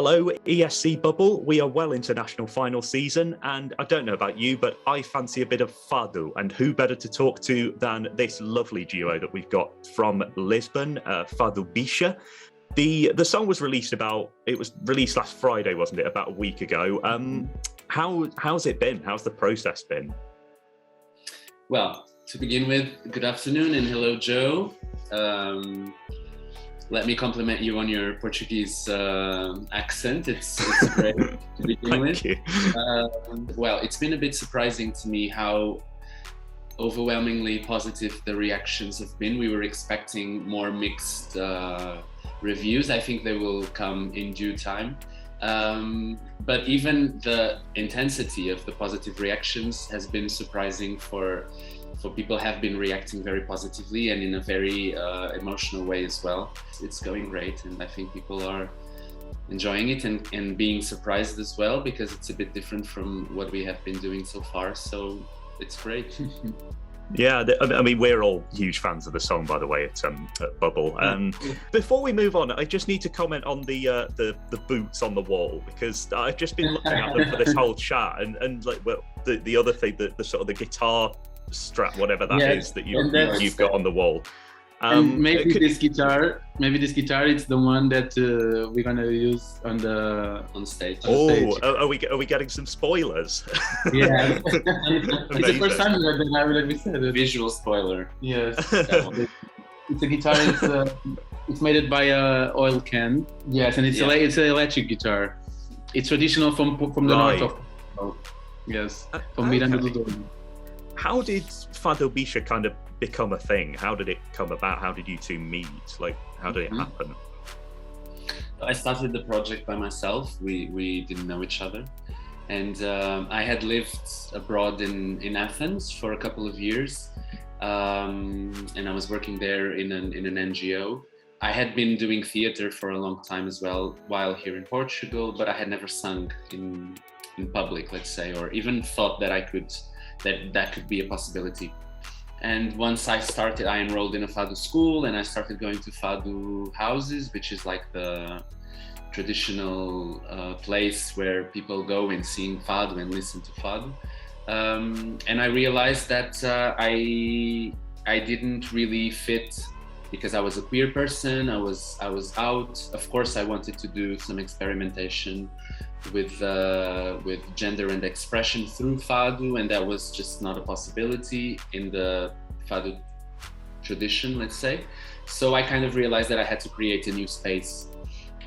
Hello, ESC Bubble. We are well into national final season, and I don't know about you, but I fancy a bit of Fado, and who better to talk to than this lovely duo that we've got from Lisbon, Fado Bicha. The song was released last Friday, wasn't it? About a week ago. How's it been? How's the process been? Well, to begin with, good afternoon and hello, Joe. Let me compliment you on your Portuguese accent. It's great to begin with. Thank you. Well, it's been a bit surprising to me how overwhelmingly positive the reactions have been. We were expecting more mixed reviews. I think they will come in due time. But even the intensity of the positive reactions has been surprising for people have been reacting very positively and in a very emotional way as well. It's going great, and I think people are enjoying it and being surprised as well, because it's a bit different from what we have been doing so far. So it's great. Yeah, I mean, we're all huge fans of the song, by the way, at Bubble. Before we move on, I just need to comment on the boots on the wall, because I've just been looking at them for this whole chat, and like, well, the other thing, the sort of the guitar strap, whatever that is, that you've got on the wall. Maybe this guitar, it's the one that we're gonna use on stage. Are we getting some spoilers? Yeah, it's the first time that we said it. Visual spoiler. Yes, it's a guitar. It's made by a oil can. Yes, and it's an electric guitar. It's traditional from the north of Portugal. Yes, from Miranda do Douro. How did Fado Bicha kind of become a thing? How did it come about? How did you two meet? Like, how did it happen? I started the project by myself. We didn't know each other. And I had lived abroad in Athens for a couple of years. And I was working there in an NGO. I had been doing theater for a long time as well while here in Portugal, but I had never sung in public, let's say, or even thought that that could be a possibility. And once I enrolled in a Fado school, and I started going to Fado houses, which is like the traditional place where people go and sing Fado and listen to Fado. And I realized that I didn't really fit, because I was a queer person. I was out. Of course, I wanted to do some experimentation with gender and expression through Fado, and that was just not a possibility in the Fado tradition, let's say. So I kind of realized that I had to create a new space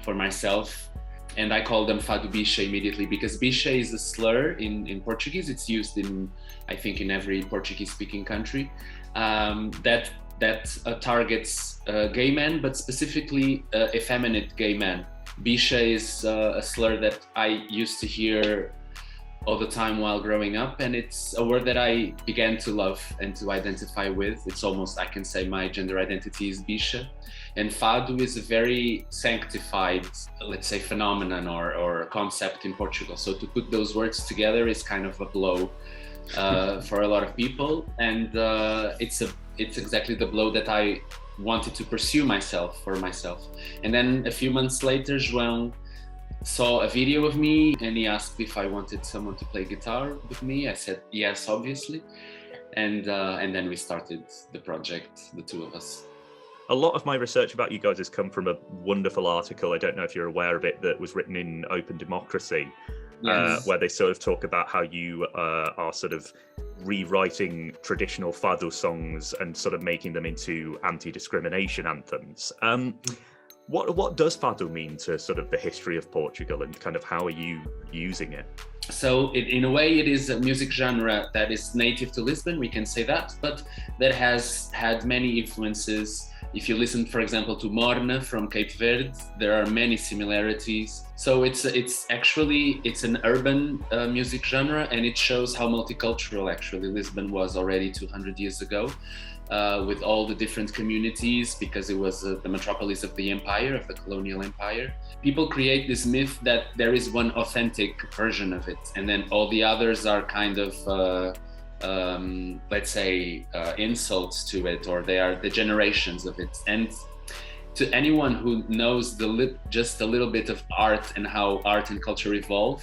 for myself, and I called them Fado Bicha immediately, because Bicha is a slur in Portuguese. It's used in every Portuguese-speaking country that targets gay men, but specifically effeminate gay men. Bicha is a slur that I used to hear all the time while growing up, and it's a word that I began to love and to identify with. It's almost, I can say, my gender identity is Bicha. And Fado is a very sanctified, let's say, phenomenon or concept in Portugal. So to put those words together is kind of a blow for a lot of people. And it's exactly the blow that I wanted to pursue for myself. And then a few months later, João saw a video of me, and he asked if I wanted someone to play guitar with me. I said yes, obviously, and then we started the project, the two of us. A lot of my research about you guys has come from a wonderful article, I don't know if you're aware of it, that was written in Open Democracy. Yes. Where they sort of talk about how you are sort of rewriting traditional Fado songs and sort of making them into anti-discrimination anthems. What does Fado mean to sort of the history of Portugal, and kind of how are you using it? So in a way, it is a music genre that is native to Lisbon, we can say that, but that has had many influences. If you listen, for example, to Morna from Cape Verde, there are many similarities. So it's an urban music genre, and it shows how multicultural actually Lisbon was already 200 years ago, with all the different communities, because it was the metropolis of the empire, of the colonial empire. People create this myth that there is one authentic version of it, and then all the others are kind of let's say insults to it, or they are the generations of it. And to anyone who knows just a little bit of art and how art and culture evolve,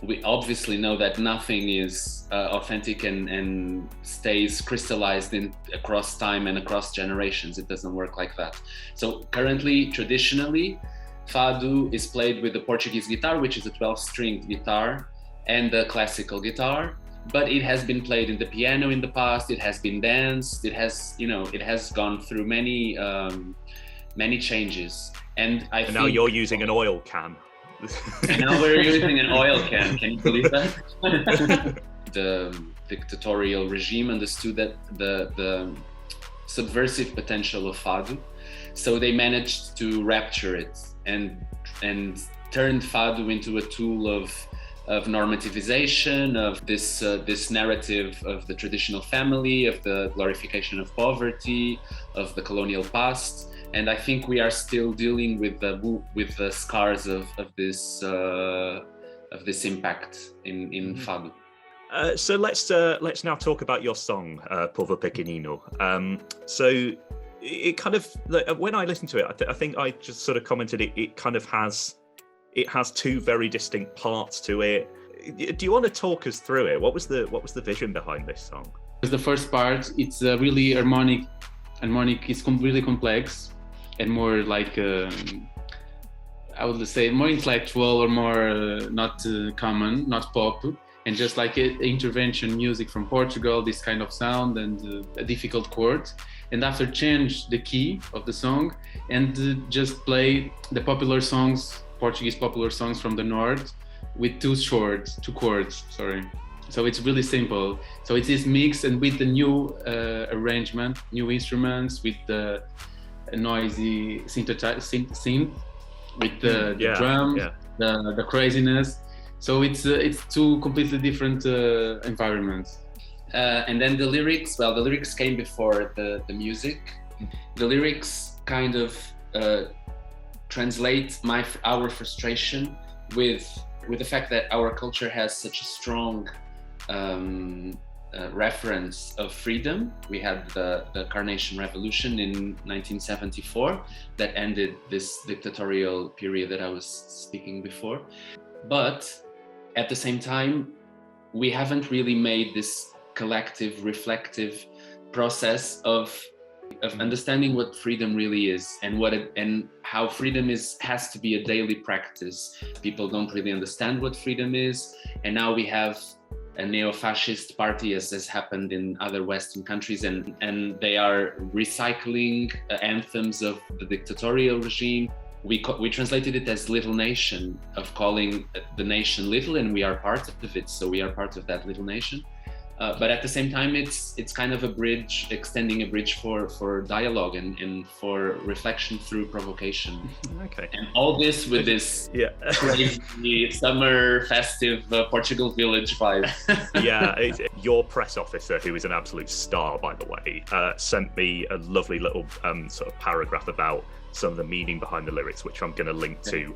we obviously know that nothing is authentic and stays crystallized across time and across generations. It doesn't work like that. So currently, traditionally, Fado is played with the Portuguese guitar, which is a 12-stringed guitar, and the classical guitar. But it has been played in the piano in the past. It has been danced. It has gone through many changes. And now you're using an oil can. And now we're using an oil can. Can you believe that? The dictatorial regime understood that the subversive potential of Fado, so they managed to rapture it and turned Fado into a tool of normativization, of this narrative of the traditional family, of the glorification of poverty, of the colonial past. And I think we are still dealing with the scars of this impact in Fado. So let's now talk about your song, Povo Pequenino. So it kind of, when I listened to it, I think I just sort of commented it kind of has two very distinct parts to it. Do you want to talk us through it? What was the vision behind this song? The first part, it's really harmonic. It's really complex and more like I would say more intellectual or more not common, not pop, and just like intervention music from Portugal, this kind of sound and a difficult chord. And after change the key of the song and just play the popular songs, Portuguese popular songs from the north with two chords. So it's really simple. So it's this mix, and with the new arrangement, new instruments, with the noisy synth, with the drums, the craziness. So it's two completely different environments. And then the lyrics came before the music. The lyrics kind of translate our frustration with the fact that our culture has such a strong reference of freedom. We had the Carnation Revolution in 1974 that ended this dictatorial period that I was speaking before. But at the same time, we haven't really made this collective, reflective process of understanding what freedom really is and how freedom has to be a daily practice. People don't really understand what freedom is, and now we have a neo-fascist party, as has happened in other Western countries, and they are recycling anthems of the dictatorial regime. We translated it as Little Nation, of calling the nation little, and we are part of it, so we are part of that little nation. But at the same time, it's kind of a bridge, extending a bridge for dialogue and for reflection through provocation. Okay. And all this with this crazy summer festive Portugal village vibe. Your press officer, who is an absolute star, by the way, sent me a lovely little sort of paragraph about some of the meaning behind the lyrics, which I'm going to link to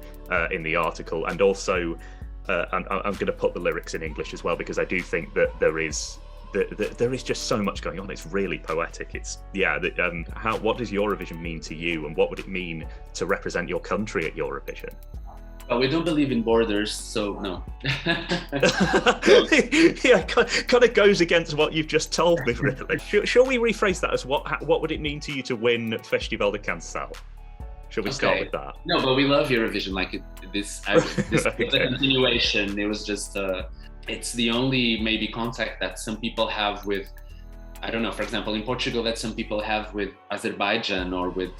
in the article, and also. And I'm going to put the lyrics in English as well, because I do think that there is just so much going on. It's really poetic. What does Eurovision mean to you, and what would it mean to represent your country at Eurovision? Well, we don't believe in borders, so no. Kind of goes against what you've just told me, really. Shall we rephrase that as what would it mean to you to win Festival da Canção? Should we start with that? No, but we love Eurovision. Like this was a continuation. It was just, it's the only maybe contact that some people have with, I don't know, for example, in Portugal, that some people have with Azerbaijan or with,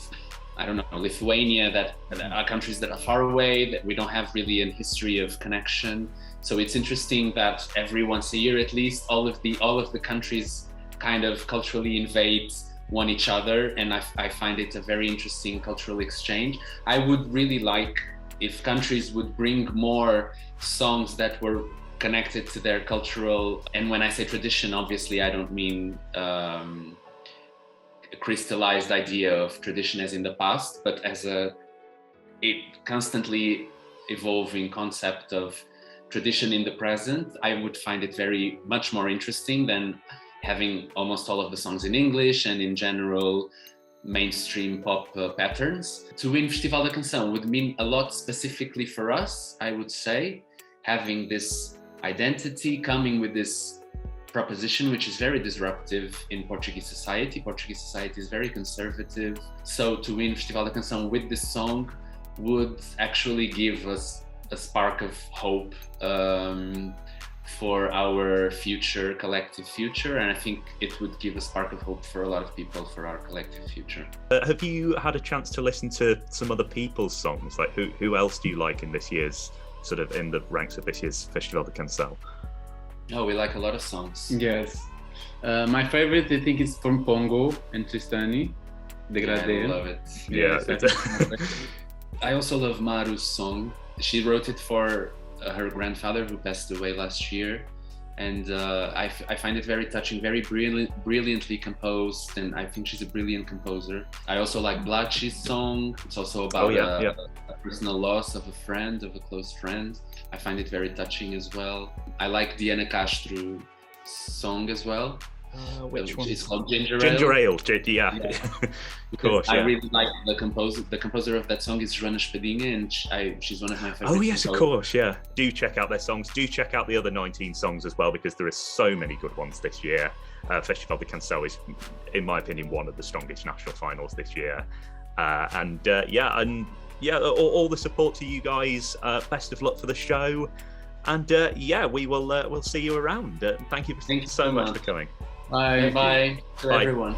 I don't know, Lithuania, that are countries that are far away, that we don't have really a history of connection. So it's interesting that every once a year, at least, all of the countries kind of culturally invade one each other, and I find it a very interesting cultural exchange. I would really like if countries would bring more songs that were connected to their cultural, and when I say tradition, obviously I don't mean a crystallized idea of tradition as in the past, but as a constantly evolving concept of tradition in the present. I would find it very much more interesting than having almost all of the songs in English, and in general mainstream pop patterns. To win Festival da Canção would mean a lot specifically for us, I would say, having this identity, coming with this proposition which is very disruptive in Portuguese society. Portuguese society is very conservative, so to win Festival da Canção with this song would actually give us a spark of hope for our future, collective future, and I think it would give a spark of hope for a lot of people for our collective future. Have you had a chance to listen to some other people's songs? Like who else do you like in this year's, sort of in the ranks of this year's Festival da Canção? Oh, we like a lot of songs. Yes. My favorite, I think, is from Pongo and Tristani, Degradé. I love it. Yeah. I also love Maru's song. She wrote it for her grandfather who passed away last year. And I find it very touching, very brilliantly composed, and I think she's a brilliant composer. I also like Blachi's song. It's also about a personal loss of a friend, of a close friend. I find it very touching as well. I like Diana Castro's song as well. Which one? It's called Ginger Ale. Ginger Ale, yeah. Of course, I really like the composer. The composer of that song is Joana Espadinha, and she's one of my favorites. Oh yes, of course, yeah. Do check out their songs. Do check out the other 19 songs as well, because there are so many good ones this year. Festival da Canção is, in my opinion, one of the strongest national finals this year. All the support to you guys. Best of luck for the show, and we'll see you around. Thank you so much for coming. Bye. Bye to everyone.